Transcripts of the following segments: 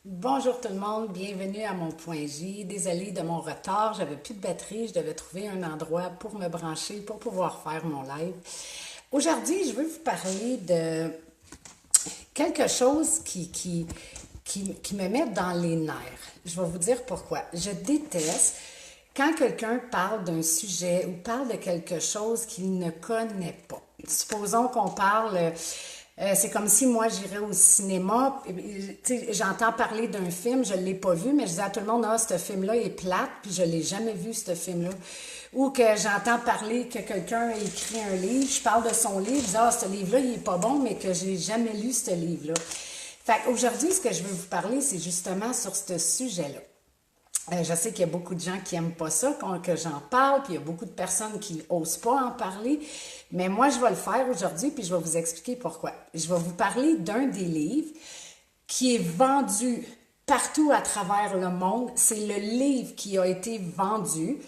Bonjour tout le monde, bienvenue à mon point J. Désolée de mon retard, j'avais plus de batterie, je devais trouver un endroit pour me brancher pour pouvoir faire mon live. Aujourd'hui, je veux vous parler de quelque chose qui me met dans les nerfs. Je vais vous dire pourquoi. Je déteste quand quelqu'un parle d'un sujet ou parle de quelque chose qu'il ne connaît pas. Supposons qu'on parle, c'est comme si moi j'irais au cinéma, j'entends parler d'un film, je ne l'ai pas vu, mais je dis à tout le monde, ah, ce film-là est plate, puis je ne l'ai jamais vu, ce film-là. Ou que j'entends parler que quelqu'un a écrit un livre, je parle de son livre, je dis, ah, ce livre-là, il n'est pas bon, mais que j'ai jamais lu ce livre-là. Fait qu'aujourd'hui, ce que je veux vous parler, c'est justement sur ce sujet-là. Je sais qu'il y a beaucoup de gens qui n'aiment pas ça, que j'en parle, puis il y a beaucoup de personnes qui n'osent pas en parler, mais moi, je vais le faire aujourd'hui, puis je vais vous expliquer pourquoi. Je vais vous parler d'un des livres qui est vendu partout à travers le monde. C'est le livre qui a été vendu.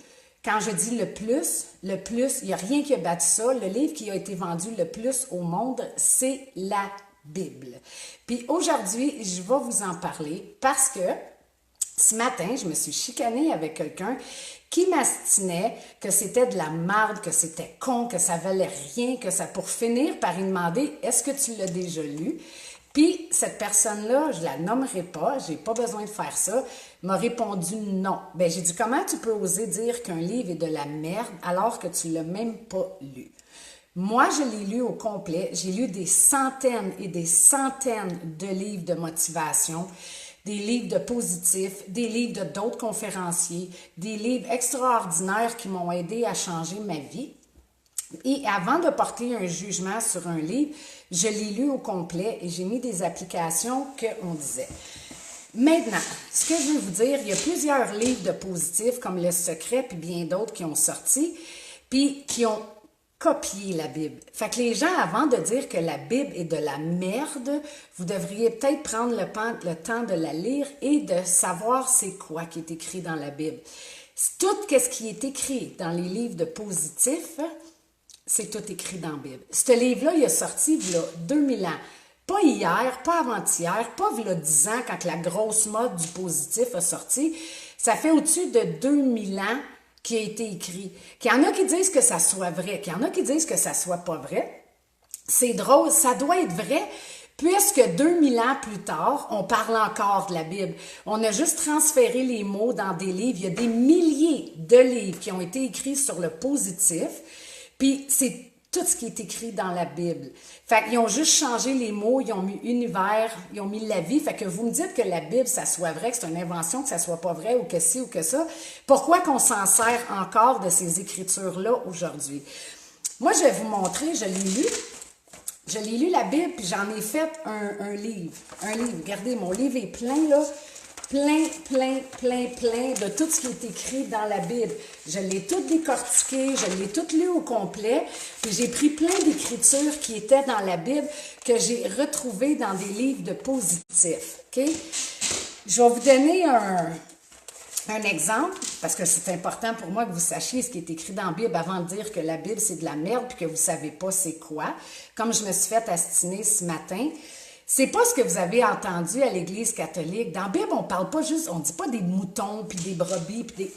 Quand je dis le plus, il n'y a rien qui a battu ça. Le livre qui a été vendu le plus au monde, c'est la Bible. Puis aujourd'hui, je vais vous en parler parce que ce matin, je me suis chicanée avec quelqu'un qui m'astinait que c'était de la marde, que c'était con, que ça valait rien, que ça pour finir par lui demander « Est-ce que tu l'as déjà lu? » Puis cette personne-là, je la nommerai pas, j'ai pas besoin de faire ça, m'a répondu non. Ben j'ai dit comment tu peux oser dire qu'un livre est de la merde alors que tu l'as même pas lu? Moi, je l'ai lu au complet. J'ai lu des centaines et des centaines de livres de motivation, des livres de positifs, des livres de d'autres conférenciers, des livres extraordinaires qui m'ont aidé à changer ma vie. Et avant de porter un jugement sur un livre, je l'ai lu au complet et j'ai mis des applications qu'on disait. Maintenant, ce que je veux vous dire, il y a plusieurs livres de positifs comme Le Secret puis bien d'autres qui ont sorti, puis qui ont copié la Bible. Fait que les gens, avant de dire que la Bible est de la merde, vous devriez peut-être prendre le temps de la lire et de savoir c'est quoi qui est écrit dans la Bible. Tout ce qui est écrit dans les livres de positifs, c'est tout écrit dans la Bible. Ce livre-là, il est sorti il y a 2000 ans. Pas hier, pas avant-hier, pas il y a 10 ans quand la grosse mode du positif a sorti. Ça fait au-dessus de 2000 ans qui a été écrit. Qu'il y en a qui disent que ça soit vrai, qu'il y en a qui disent que ça soit pas vrai. C'est drôle, ça doit être vrai, puisque 2000 ans plus tard, on parle encore de la Bible. On a juste transféré les mots dans des livres. Il y a des milliers de livres qui ont été écrits sur le positif, puis c'est tout ce qui est écrit dans la Bible. Fait qu'ils ont juste changé les mots, ils ont mis univers, ils ont mis la vie. Fait que vous me dites que la Bible, ça soit vrai, que c'est une invention, que ça soit pas vrai, ou que ci ou que ça. Pourquoi qu'on s'en sert encore de ces écritures-là aujourd'hui? Moi, je vais vous montrer, je l'ai lu. Je l'ai lu la Bible, puis j'en ai fait un livre. Un livre. Regardez, mon livre est plein, là. Plein de tout ce qui est écrit dans la Bible. Je l'ai tout décortiqué, je l'ai tout lu au complet, puis j'ai pris plein d'écritures qui étaient dans la Bible que j'ai retrouvées dans des livres de positifs. OK? Je vais vous donner un exemple, parce que c'est important pour moi que vous sachiez ce qui est écrit dans la Bible avant de dire que la Bible, c'est de la merde puis que vous ne savez pas c'est quoi. Comme je me suis fait astiner ce matin, c'est pas ce que vous avez entendu à l'Église catholique. Dans la Bible, on parle pas juste, on dit pas des moutons, puis des brebis, puis des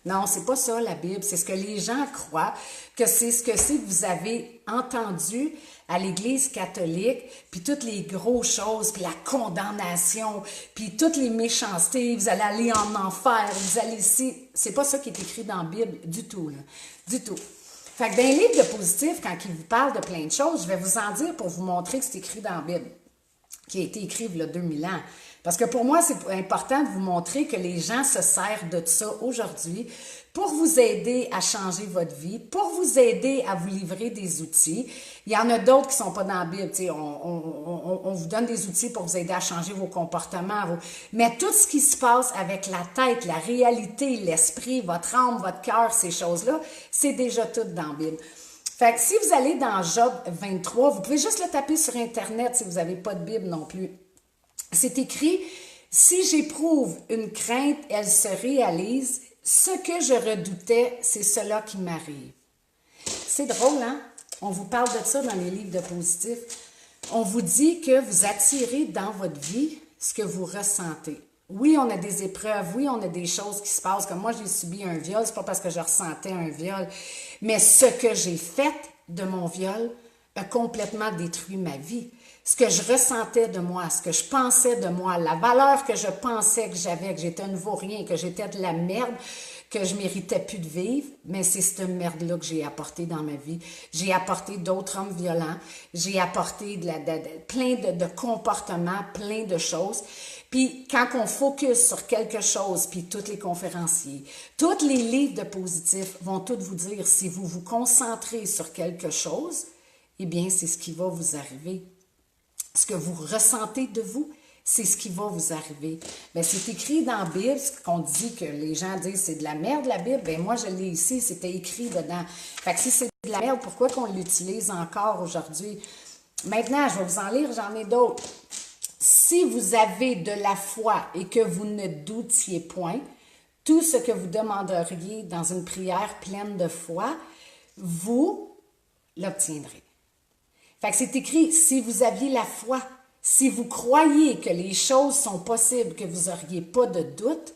Non, c'est pas ça la Bible. C'est ce que les gens croient, que c'est ce que c'est que vous avez entendu à l'Église catholique, puis toutes les grosses choses, puis la condamnation, puis toutes les méchancetés, vous allez aller en enfer, vous allez ici. C'est pas ça qui est écrit dans la Bible du tout, là. Du tout. Fait que dans les livres de positif, quand ils vous parlent de plein de choses, je vais vous en dire pour vous montrer que c'est écrit dans la Bible, qui a été écrit il y a 2000 ans. Parce que pour moi, c'est important de vous montrer que les gens se servent de ça aujourd'hui pour vous aider à changer votre vie, pour vous aider à vous livrer des outils. Il y en a d'autres qui ne sont pas dans la Bible. On vous donne des outils pour vous aider à changer vos comportements. Mais tout ce qui se passe avec la tête, la réalité, l'esprit, votre âme, votre cœur, ces choses-là, c'est déjà tout dans la Bible. Fait que si vous allez dans Job 23, vous pouvez juste le taper sur Internet si vous n'avez pas de Bible non plus. C'est écrit, si j'éprouve une crainte, elle se réalise. Ce que je redoutais, c'est cela qui m'arrive. C'est drôle, hein? On vous parle de ça dans les livres de positifs. on vous dit que vous attirez dans votre vie ce que vous ressentez. Oui, on a des épreuves, oui, on a des choses qui se passent. Comme moi, j'ai subi un viol, c'est pas parce que je ressentais un viol, mais ce que j'ai fait de mon viol a complètement détruit ma vie. Ce que je ressentais de moi, ce que je pensais de moi, la valeur que je pensais que j'avais, que j'étais un vaurien, que j'étais de la merde, que je méritais plus de vivre, mais c'est cette merde-là que j'ai apporté dans ma vie. J'ai apporté d'autres hommes violents, j'ai apporté plein de comportements, plein de choses. Puis quand on focus sur quelque chose, puis tous les conférenciers, tous les livres de positifs vont tous vous dire, si vous vous concentrez sur quelque chose, eh bien c'est ce qui va vous arriver. Ce que vous ressentez de vous, c'est ce qui va vous arriver. Bien, c'est écrit dans la Bible, ce qu'on dit que les gens disent c'est de la merde la Bible, bien moi je l'ai ici, c'était écrit dedans. Fait que si c'est de la merde, pourquoi qu'on l'utilise encore aujourd'hui? Maintenant, je vais vous en lire, j'en ai d'autres. Si vous avez de la foi et que vous ne doutiez point, tout ce que vous demanderiez dans une prière pleine de foi, vous l'obtiendrez. Fait que c'est écrit, si vous aviez la foi, si vous croyez que les choses sont possibles, que vous n'auriez pas de doute,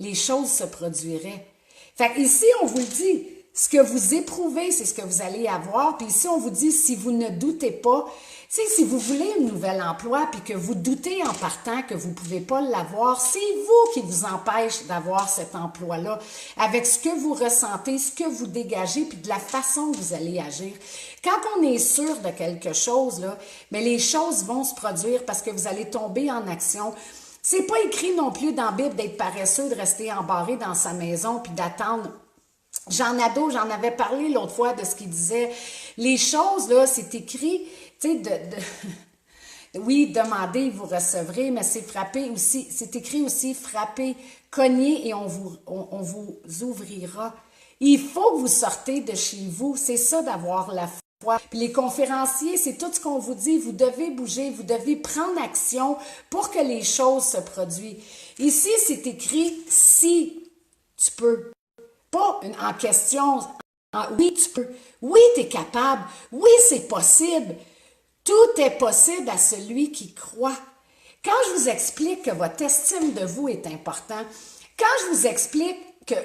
les choses se produiraient. Fait que ici, on vous le dit, ce que vous éprouvez, c'est ce que vous allez avoir. Puis ici, on vous dit, si vous ne doutez pas, si vous voulez un nouvel emploi, puis que vous doutez en partant que vous ne pouvez pas l'avoir, c'est vous qui vous empêche d'avoir cet emploi-là, avec ce que vous ressentez, ce que vous dégagez, puis de la façon que vous allez agir. Quand on est sûr de quelque chose, là, mais les choses vont se produire parce que vous allez tomber en action. C'est pas écrit non plus dans la Bible d'être paresseux, de rester embarré dans sa maison, puis d'attendre. Jean Nadeau, j'en avais parlé l'autre fois de ce qu'il disait. Les choses, là, c'est écrit, tu sais, oui, demandez, vous recevrez, mais c'est frapper aussi, c'est écrit aussi, frappez, cognez et on vous ouvrira. Il faut que vous sortez de chez vous, c'est ça d'avoir la foi. Puis les conférenciers, c'est tout ce qu'on vous dit, vous devez bouger, vous devez prendre action pour que les choses se produisent. Ici, c'est écrit, si tu peux. Pas en question, oui, tu peux, oui, tu es capable, oui, c'est possible. Tout est possible à celui qui croit. Quand je vous explique que votre estime de vous est important, quand je vous explique que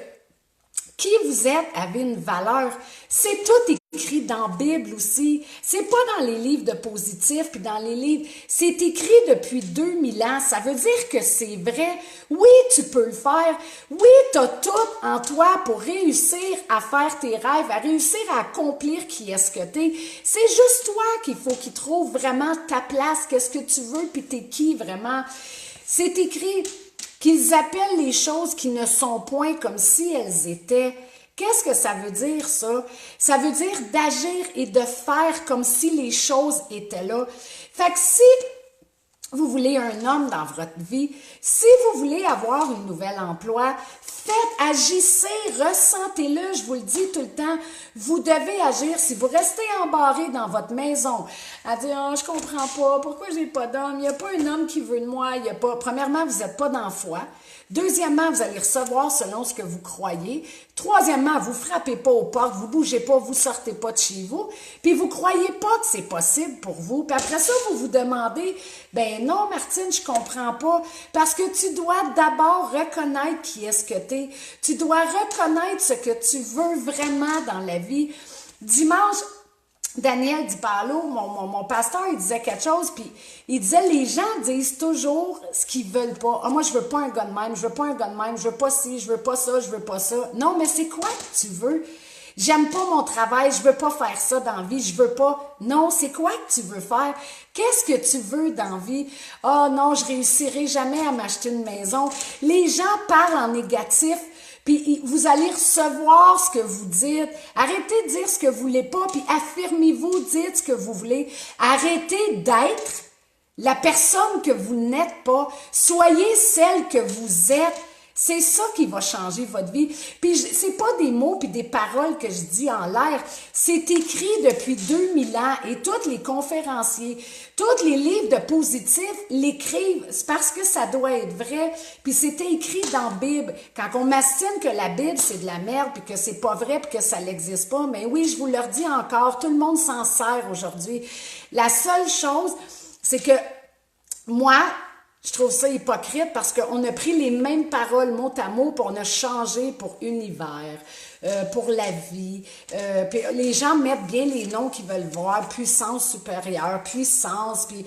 qui vous êtes avait une valeur, c'est tout écrit dans la Bible aussi. C'est pas dans les livres de positifs puis dans les livres. C'est écrit depuis 2000 ans. Ça veut dire que c'est vrai. Oui, tu peux le faire. Oui, tu as tout en toi pour réussir à faire tes rêves, à réussir à accomplir qui est-ce que t'es. C'est juste toi qu'il faut qu'il trouve vraiment ta place, qu'est-ce que tu veux puis t'es qui vraiment. C'est écrit qu'ils appellent les choses qui ne sont point comme si elles étaient. Qu'est-ce que ça veut dire, ça? Ça veut dire d'agir et de faire comme si les choses étaient là. Fait que si vous voulez un homme dans votre vie, si vous voulez avoir un nouvel emploi, faites, agissez, ressentez-le, je vous le dis tout le temps, vous devez agir. Si vous restez embarré dans votre maison, à dire « Oh, je comprends pas, pourquoi j'ai pas d'homme, il n'y a pas un homme qui veut de moi, il y a pas... » Premièrement, vous n'êtes pas dans la foi. Deuxièmement, vous allez recevoir selon ce que vous croyez. Troisièmement, vous frappez pas aux portes, vous bougez pas, vous sortez pas de chez vous, puis vous croyez pas que c'est possible pour vous. Puis après ça, vous vous demandez, ben non, Martine, je comprends pas, parce que tu dois d'abord reconnaître qui est-ce que t'es. Tu dois reconnaître ce que tu veux vraiment dans la vie. Dimanche, Daniel Di Paolo, mon pasteur, il disait quelque chose, puis il disait, les gens disent toujours ce qu'ils veulent pas. Ah, moi, je veux pas un gars de même, je veux pas un gars de même, je veux pas ci, je veux pas ça, je veux pas ça. Non, mais c'est quoi que tu veux? J'aime pas mon travail, je veux pas faire ça dans la vie, je veux pas. Non, c'est quoi que tu veux faire? Qu'est-ce que tu veux dans la vie? Ah non, je réussirai jamais à m'acheter une maison. Les gens parlent en négatif. Puis vous allez recevoir ce que vous dites. Arrêtez de dire ce que vous voulez pas, puis affirmez-vous, dites ce que vous voulez. Arrêtez d'être la personne que vous n'êtes pas. Soyez celle que vous êtes. C'est ça qui va changer votre vie. Puis c'est pas des mots puis des paroles que je dis en l'air. C'est écrit depuis 2000 ans et tous les conférenciers, tous les livres de positifs l'écrivent. C'est parce que ça doit être vrai. Puis c'était écrit dans la Bible. Quand on m'astine que la Bible c'est de la merde puis que c'est pas vrai puis que ça n'existe pas, mais oui, je vous le redis encore, tout le monde s'en sert aujourd'hui. La seule chose, c'est que moi, je trouve ça hypocrite parce qu'on a pris les mêmes paroles mot à mot puis on a changé pour univers, pour la vie. Puis les gens mettent bien les noms qu'ils veulent voir, puissance supérieure, puissance, puis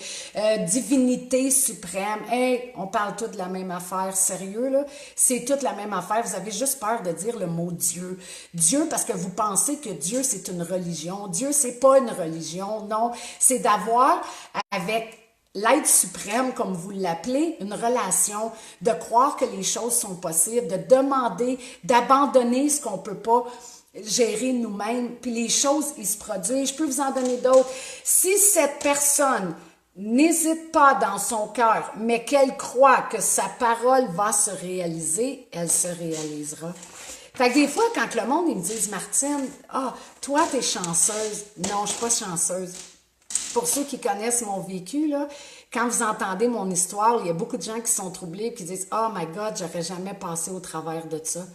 divinité suprême. Hey, on parle tous de la même affaire, sérieux là? C'est toute la même affaire. Vous avez juste peur de dire le mot Dieu. Dieu parce que vous pensez que Dieu c'est une religion. Dieu c'est pas une religion, non. C'est d'avoir avec l'être suprême, comme vous l'appelez, une relation, de croire que les choses sont possibles, de demander, d'abandonner ce qu'on peut pas gérer nous-mêmes, puis les choses, ils se produisent. Je peux vous en donner d'autres. Si cette personne n'hésite pas dans son cœur, mais qu'elle croit que sa parole va se réaliser, elle se réalisera. Fait que des fois, quand le monde, ils me disent, Martine, toi, t'es chanceuse. Non, je suis pas chanceuse. Pour ceux qui connaissent mon vécu, là, quand vous entendez mon histoire, il y a beaucoup de gens qui sont troublés et qui disent « Oh my God, j'aurais jamais passé au travers de ça. »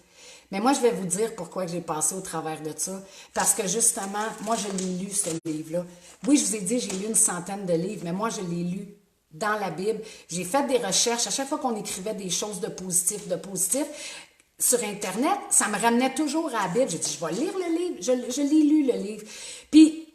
Mais moi, je vais vous dire pourquoi j'ai passé au travers de ça. Parce que justement, moi, je l'ai lu, ce livre-là. Oui, je vous ai dit, j'ai lu une centaine de livres, mais moi, je l'ai lu dans la Bible. J'ai fait des recherches. À chaque fois qu'on écrivait des choses de positif, sur Internet, ça me ramenait toujours à la Bible. J'ai dit « Je vais lire le livre. » Je l'ai lu, le livre. Puis,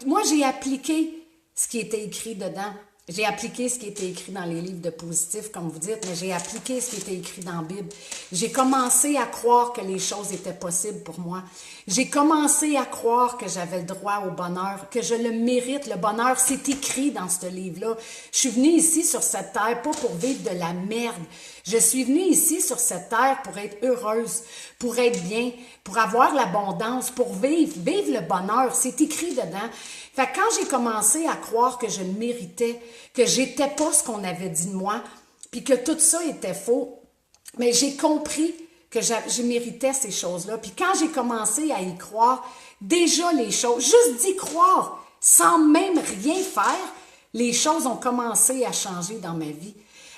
moi, j'ai appliqué ce qui était écrit dedans. J'ai appliqué ce qui était écrit dans les livres de positif, comme vous dites, mais j'ai appliqué ce qui était écrit dans la Bible. J'ai commencé à croire que les choses étaient possibles pour moi. J'ai commencé à croire que j'avais le droit au bonheur, que je le mérite. Le bonheur, c'est écrit dans ce livre-là. Je suis venue ici sur cette terre, pas pour vivre de la merde. Je suis venue ici sur cette terre pour être heureuse, pour être bien, pour avoir l'abondance, pour vivre le bonheur. C'est écrit dedans. Fait que quand j'ai commencé à croire que je le méritais, que j'étais pas ce qu'on avait dit de moi, puis que tout ça était faux, mais j'ai compris que je méritais ces choses-là. Puis quand j'ai commencé à y croire, déjà les choses, juste d'y croire, sans même rien faire, les choses ont commencé à changer dans ma vie.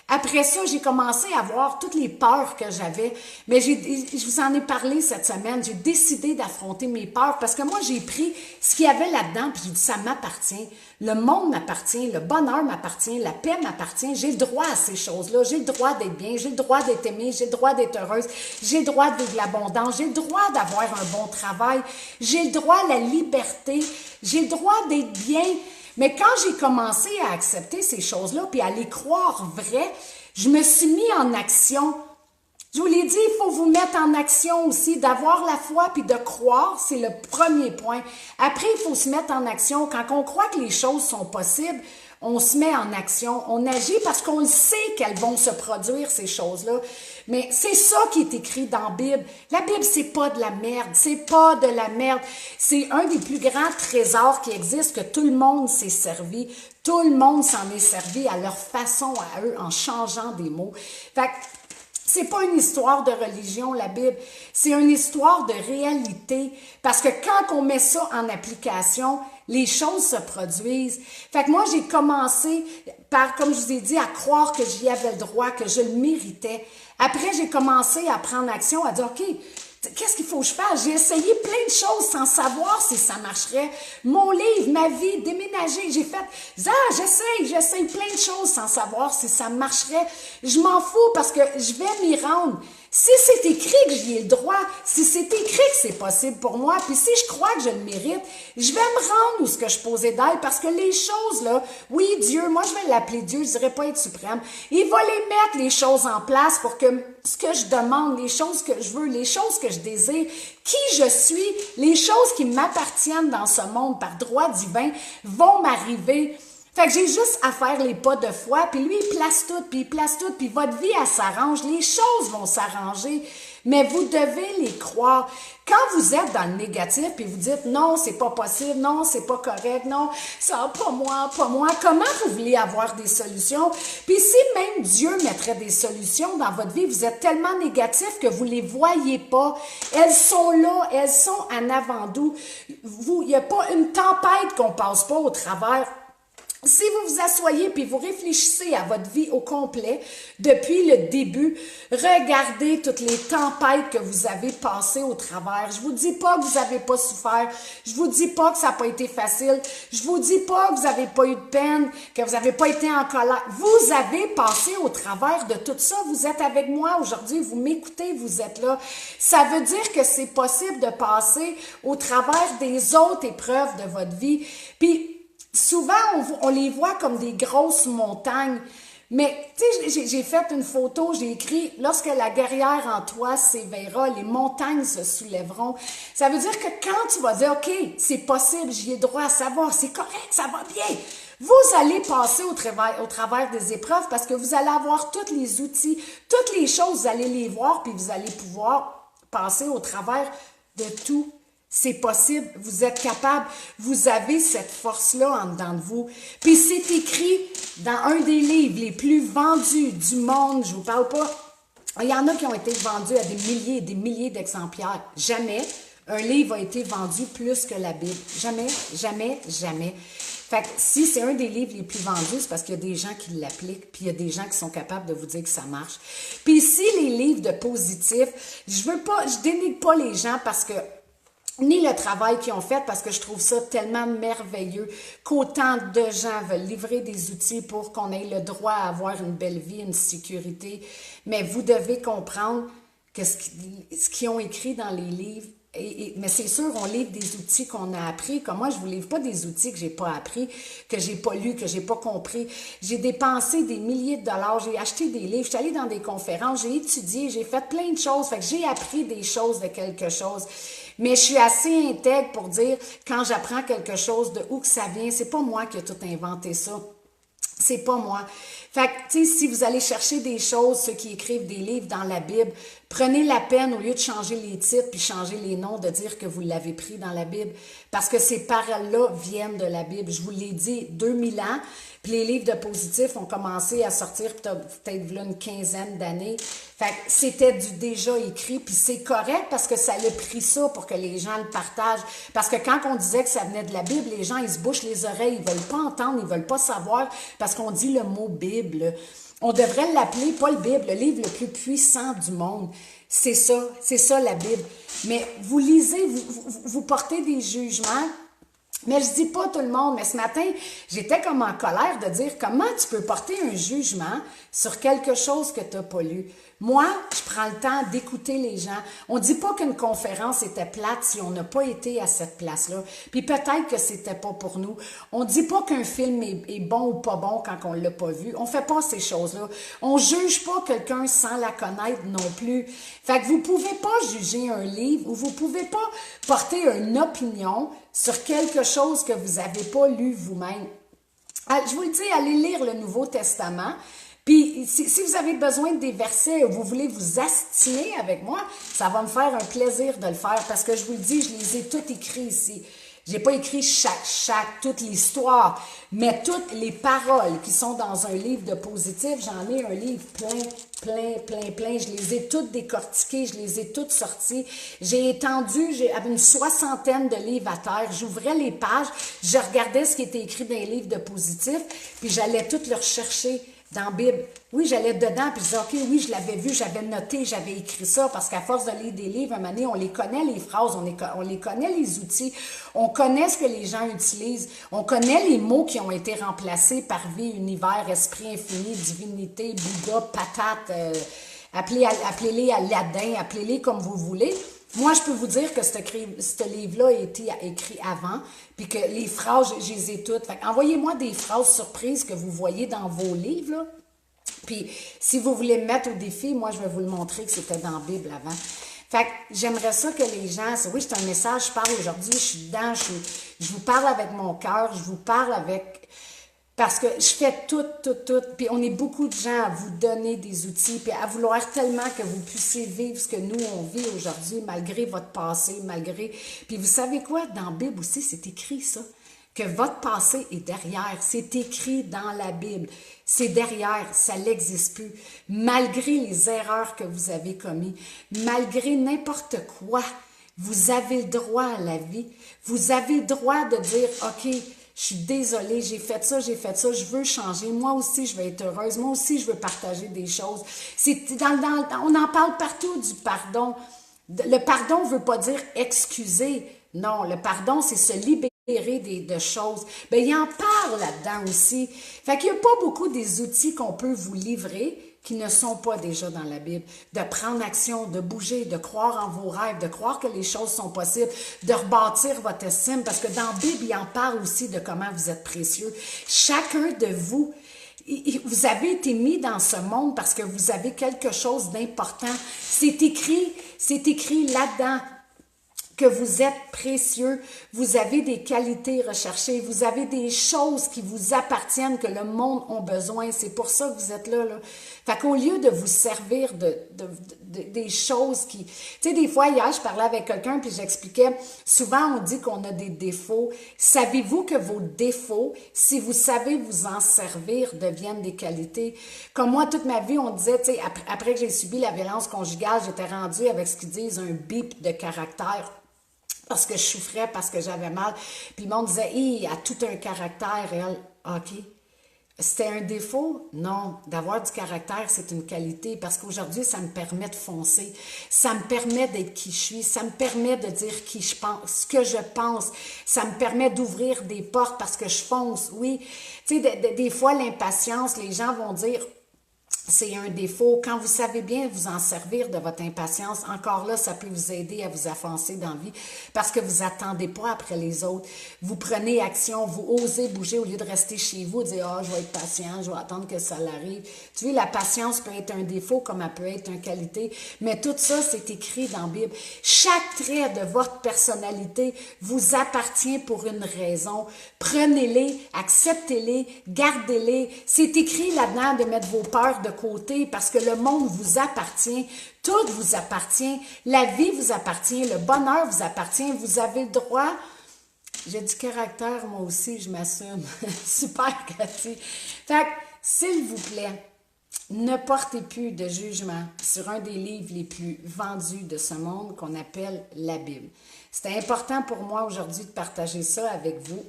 Après ça, j'ai commencé à voir toutes les peurs que j'avais. Mais je vous en ai parlé cette semaine. J'ai décidé d'affronter mes peurs parce que moi, j'ai pris ce qu'il y avait là-dedans puis j'ai dit, ça m'appartient. Le monde m'appartient, le bonheur m'appartient, la paix m'appartient. J'ai le droit à ces choses-là. J'ai le droit d'être bien, j'ai le droit d'être aimée, j'ai le droit d'être heureuse, j'ai le droit de vivre l'abondance, j'ai le droit d'avoir un bon travail, j'ai le droit à la liberté, j'ai le droit d'être bien. Mais quand j'ai commencé à accepter ces choses-là, puis à les croire vraies, je me suis mis en action. Je vous l'ai dit, il faut vous mettre en action aussi, d'avoir la foi puis de croire, c'est le premier point. Après, il faut se mettre en action. Quand on croit que les choses sont possibles, on se met en action, on agit parce qu'on le sait qu'elles vont se produire, ces choses-là. Mais c'est ça qui est écrit dans la Bible. La Bible, c'est pas de la merde, c'est pas de la merde. C'est un des plus grands trésors qui existent, que tout le monde s'est servi. Tout le monde s'en est servi à leur façon, à eux, en changeant des mots. Fait que, c'est pas une histoire de religion, la Bible. C'est une histoire de réalité. Parce que quand on met ça en application, les choses se produisent. Fait que moi, j'ai commencé par, comme je vous ai dit, à croire que j'y avais le droit, que je le méritais. Après, j'ai commencé à prendre action, à dire, OK, qu'est-ce qu'il faut que je fasse? J'ai essayé plein de choses sans savoir si ça marcherait. Mon livre, ma vie, déménager, j'ai fait, j'essaye plein de choses sans savoir si ça marcherait. Je m'en fous parce que je vais m'y rendre. Si c'est écrit que j'y ai le droit, si c'est écrit que c'est possible pour moi, puis si je crois que je le mérite, je vais me rendre où ce que je posais d'ail parce que les choses là, oui, Dieu, moi je vais l'appeler Dieu, je dirais pas être suprême, il va les mettre les choses en place pour que ce que je demande, les choses que je veux, les choses que je désire, qui je suis, les choses qui m'appartiennent dans ce monde par droit divin vont m'arriver. Fait que j'ai juste à faire les pas de foi, puis lui, il place tout, puis votre vie, elle s'arrange, les choses vont s'arranger. mais vous devez les croire. Quand vous êtes dans le négatif, puis vous dites, non, c'est pas possible, non, c'est pas correct, non, ça, pas moi, comment vous voulez avoir des solutions? Puis si même Dieu mettrait des solutions dans votre vie, vous êtes tellement négatif que vous les voyez pas. Elles sont là, elles sont en avant d'où. Il n'y a pas une tempête qu'on passe pas au travers. Si vous vous asseyez puis vous réfléchissez à votre vie au complet, depuis le début, regardez toutes les tempêtes que vous avez passées au travers. Je vous dis pas que vous n'avez pas souffert. Je vous dis pas que ça n'a pas été facile. Je vous dis pas que vous n'avez pas eu de peine, que vous n'avez pas été en colère. Vous avez passé au travers de tout ça. Vous êtes avec moi aujourd'hui. Vous m'écoutez. Vous êtes là. Ça veut dire que c'est possible de passer au travers des autres épreuves de votre vie. Puis, souvent, on les voit comme des grosses montagnes. Mais, tu sais, j'ai fait une photo, j'ai écrit « Lorsque la guerrière en toi s'éveillera, les montagnes se soulèveront ». Ça veut dire que quand tu vas dire « OK, c'est possible, j'y ai droit à savoir, c'est correct, ça va bien », vous allez passer au travers des épreuves parce que vous allez avoir tous les outils, toutes les choses, vous allez les voir, puis vous allez pouvoir passer au travers de tout. C'est possible, vous êtes capable, vous avez cette force-là en dedans de vous. Puis c'est écrit dans un des livres les plus vendus du monde, je vous parle pas, il y en a qui ont été vendus à des milliers et des milliers d'exemplaires. Jamais un livre a été vendu plus que la Bible. Jamais, jamais, jamais. Fait que si c'est un des livres les plus vendus, c'est parce qu'il y a des gens qui l'appliquent, puis il y a des gens qui sont capables de vous dire que ça marche. Puis si les livres de positifs, je dénigre pas les gens parce que ni le travail qu'ils ont fait, parce que je trouve ça tellement merveilleux qu'autant de gens veulent livrer des outils pour qu'on ait le droit à avoir une belle vie, une sécurité. Mais vous devez comprendre que ce qu'ils ont écrit dans les livres, mais c'est sûr, on livre des outils qu'on a appris. Comme moi, je vous livre pas des outils que j'ai pas appris, que j'ai pas lu, que j'ai pas compris. J'ai dépensé des milliers de dollars, j'ai acheté des livres, je suis allée dans des conférences, j'ai étudié, j'ai fait plein de choses. Fait que j'ai appris des choses de quelque chose. Mais je suis assez intègre pour dire, quand j'apprends quelque chose, de où que ça vient, c'est pas moi qui ai tout inventé ça. C'est pas moi. Fait que, tu sais, si vous allez chercher des choses, ceux qui écrivent des livres dans la Bible, prenez la peine, au lieu de changer les titres puis changer les noms, de dire que vous l'avez pris dans la Bible. Parce que ces paroles-là viennent de la Bible. Je vous l'ai dit, 2000 ans. Puis les livres de positifs ont commencé à sortir peut-être là une quinzaine d'années. Fait que c'était déjà écrit, puis c'est correct parce que ça a pris ça pour que les gens le partagent. Parce que quand on disait que ça venait de la Bible, les gens, ils se bouchent les oreilles, ils veulent pas entendre, ils veulent pas savoir parce qu'on dit le mot Bible. On devrait l'appeler, pas le Bible, le livre le plus puissant du monde. C'est ça la Bible. Mais vous lisez, vous portez des jugements. Mais je dis pas tout le monde, mais ce matin, j'étais comme en colère de dire comment tu peux porter un jugement sur quelque chose que tu n'as pas lu. Moi, je prends le temps d'écouter les gens. On dit pas qu'une conférence était plate si on n'a pas été à cette place-là. Puis peut-être que c'était pas pour nous. On dit pas qu'un film est bon ou pas bon quand on l'a pas vu. On fait pas ces choses-là. On juge pas quelqu'un sans la connaître non plus. Fait que vous pouvez pas juger un livre ou vous pouvez pas porter une opinion sur quelque chose que vous n'avez pas lu vous-même. Je vous le dis, allez lire le Nouveau Testament. Puis, si vous avez besoin de des versets ou vous voulez vous astiner avec moi, ça va me faire un plaisir de le faire parce que je vous le dis, je les ai toutes écrits ici. J'ai pas écrit toute l'histoire, mais toutes les paroles qui sont dans un livre de positif, j'en ai un livre plein. Je les ai toutes décortiquées, je les ai toutes sorties. J'ai étendu, j'avais une 60aine de livres à terre. J'ouvrais les pages, je regardais ce qui était écrit dans les livres de positif, puis j'allais toutes le rechercher dans la Bible. Oui, j'allais dedans, puis je disais, OK, oui, je l'avais vu, j'avais noté, j'avais écrit ça, parce qu'à force de lire des livres, à un moment donné, on les connaît, les phrases, on les connaît, les outils, on connaît ce que les gens utilisent, on connaît les mots qui ont été remplacés par vie, univers, esprit infini, divinité, Bouddha, patate, appelez-les Aladdin, appelez-les comme vous voulez. Moi, je peux vous dire que ce livre-là a été écrit avant, puis que les phrases, je les ai toutes. Fait envoyez-moi des phrases surprises que vous voyez dans vos livres, là. Puis, si vous voulez me mettre au défi, moi, je vais vous le montrer que c'était dans la Bible avant. Fait que j'aimerais ça que les gens... Oui, c'est un message, je parle aujourd'hui, je suis dedans, je vous parle avec mon cœur, je vous parle avec... Parce que je fais tout, puis on est beaucoup de gens à vous donner des outils, puis à vouloir tellement que vous puissiez vivre ce que nous, on vit aujourd'hui, malgré votre passé, malgré... Puis vous savez quoi? Dans la Bible aussi, c'est écrit ça, que votre passé est derrière. C'est écrit dans la Bible. C'est derrière, ça n'existe plus. Malgré les erreurs que vous avez commises, malgré n'importe quoi, vous avez le droit à la vie. Vous avez le droit de dire, OK, je suis désolée, j'ai fait ça, je veux changer. Moi aussi, je veux être heureuse. Moi aussi, je veux partager des choses. On en parle partout du pardon. Le pardon ne veut pas dire excuser. Non, le pardon, c'est se libérer de choses. Bien, il en parle là-dedans aussi. Fait qu'il n'y a pas beaucoup des outils qu'on peut vous livrer qui ne sont pas déjà dans la Bible. De prendre action, de bouger, de croire en vos rêves, de croire que les choses sont possibles, de rebâtir votre estime, parce que dans la Bible, il en parle aussi de comment vous êtes précieux. Chacun de vous, vous avez été mis dans ce monde parce que vous avez quelque chose d'important. C'est écrit là-dedans que vous êtes précieux, vous avez des qualités recherchées, vous avez des choses qui vous appartiennent, que le monde a besoin. C'est pour ça que vous êtes là. Fait qu'au lieu de vous servir des choses qui... Tu sais, des fois, hier, je parlais avec quelqu'un, puis j'expliquais, souvent on dit qu'on a des défauts. Savez-vous que vos défauts, si vous savez vous en servir, deviennent des qualités? Comme moi, toute ma vie, on disait, tu sais, après que j'ai subi la violence conjugale, j'étais rendue avec ce qu'ils disent un bip de caractère. Parce que je souffrais, parce que j'avais mal. Puis le monde disait, il a tout un caractère, elle. OK. C'était un défaut? Non. D'avoir du caractère, c'est une qualité. Parce qu'aujourd'hui, ça me permet de foncer. Ça me permet d'être qui je suis. Ça me permet de dire qui je pense, ce que je pense. Ça me permet d'ouvrir des portes parce que je fonce. Oui. Tu sais, des fois, l'impatience, les gens vont dire, c'est un défaut. Quand vous savez bien vous en servir de votre impatience, encore là, ça peut vous aider à vous avancer dans la vie parce que vous attendez pas après les autres. Vous prenez action, vous osez bouger au lieu de rester chez vous et dire « Ah, je vais être patient, je vais attendre que ça l'arrive. » Tu vois, la patience peut être un défaut comme elle peut être une qualité, mais tout ça, c'est écrit dans la Bible. Chaque trait de votre personnalité vous appartient pour une raison. Prenez-les, acceptez-les, gardez-les. C'est écrit là-dedans de mettre vos peurs de côté parce que le monde vous appartient, tout vous appartient, la vie vous appartient, le bonheur vous appartient, vous avez le droit. J'ai du caractère, moi aussi, je m'assume. Super, Cathy. Fait que, s'il vous plaît, ne portez plus de jugement sur un des livres les plus vendus de ce monde qu'on appelle la Bible. C'était important pour moi aujourd'hui de partager ça avec vous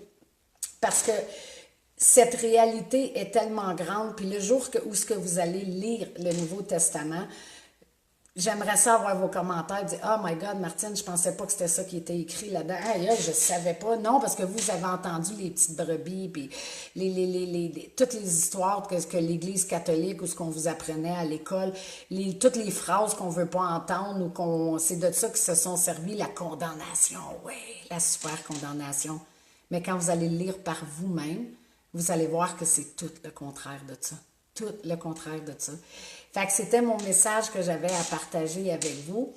parce que cette réalité est tellement grande, puis le jour où ce que vous allez lire le Nouveau Testament, j'aimerais ça avoir vos commentaires, dire « Oh my God, Martine, je pensais pas que c'était ça qui était écrit là-dedans. Aïe, je savais pas. » Non, parce que vous avez entendu les petites brebis, puis toutes les histoires que l'Église catholique ou ce qu'on vous apprenait à l'école, toutes les phrases qu'on veut pas entendre ou c'est de ça que se sont servis, la condamnation, oui, la super condamnation. Mais quand vous allez le lire par vous-même, vous allez voir que c'est tout le contraire de ça. Tout le contraire de ça. Fait que c'était mon message que j'avais à partager avec vous.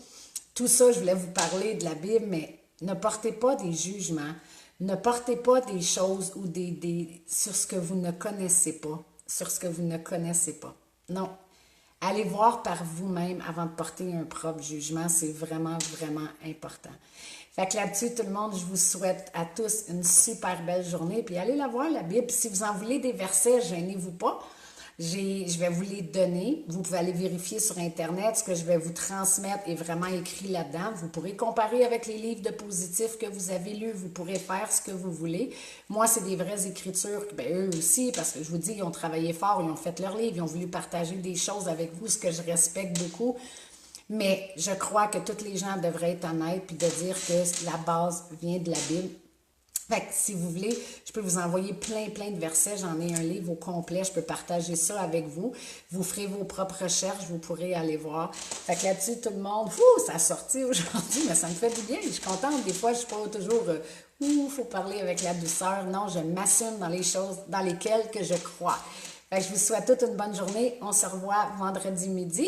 Tout ça, je voulais vous parler de la Bible, mais ne portez pas des jugements, ne portez pas des choses ou sur ce que vous ne connaissez pas, sur ce que vous ne connaissez pas. Non. Allez voir par vous-même avant de porter un propre jugement, c'est vraiment, vraiment important. Fait que là-dessus, tout le monde, je vous souhaite à tous une super belle journée. Puis allez la voir, la Bible. Si vous en voulez des versets, gênez-vous pas. Je vais vous les donner. Vous pouvez aller vérifier sur Internet. Ce que je vais vous transmettre est vraiment écrit là-dedans. Vous pourrez comparer avec les livres de positifs que vous avez lus. Vous pourrez faire ce que vous voulez. Moi, c'est des vraies écritures. Ben, eux aussi, parce que je vous dis, ils ont travaillé fort, ils ont fait leur livre, ils ont voulu partager des choses avec vous, ce que je respecte beaucoup. Mais je crois que tous les gens devraient être honnêtes puis de dire que la base vient de la Bible. Fait que si vous voulez, je peux vous envoyer plein de versets. J'en ai un livre au complet. Je peux partager ça avec vous. Vous ferez vos propres recherches. Vous pourrez aller voir. Fait que là-dessus, tout le monde, ça a sorti aujourd'hui, mais ça me fait du bien. Je suis contente. Des fois, je ne suis pas toujours, faut parler avec la douceur. Non, je m'assume dans les choses dans lesquelles que je crois. Fait que je vous souhaite toute une bonne journée. On se revoit vendredi midi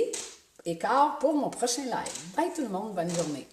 et quart pour mon prochain live. Bye tout le monde. Bonne journée.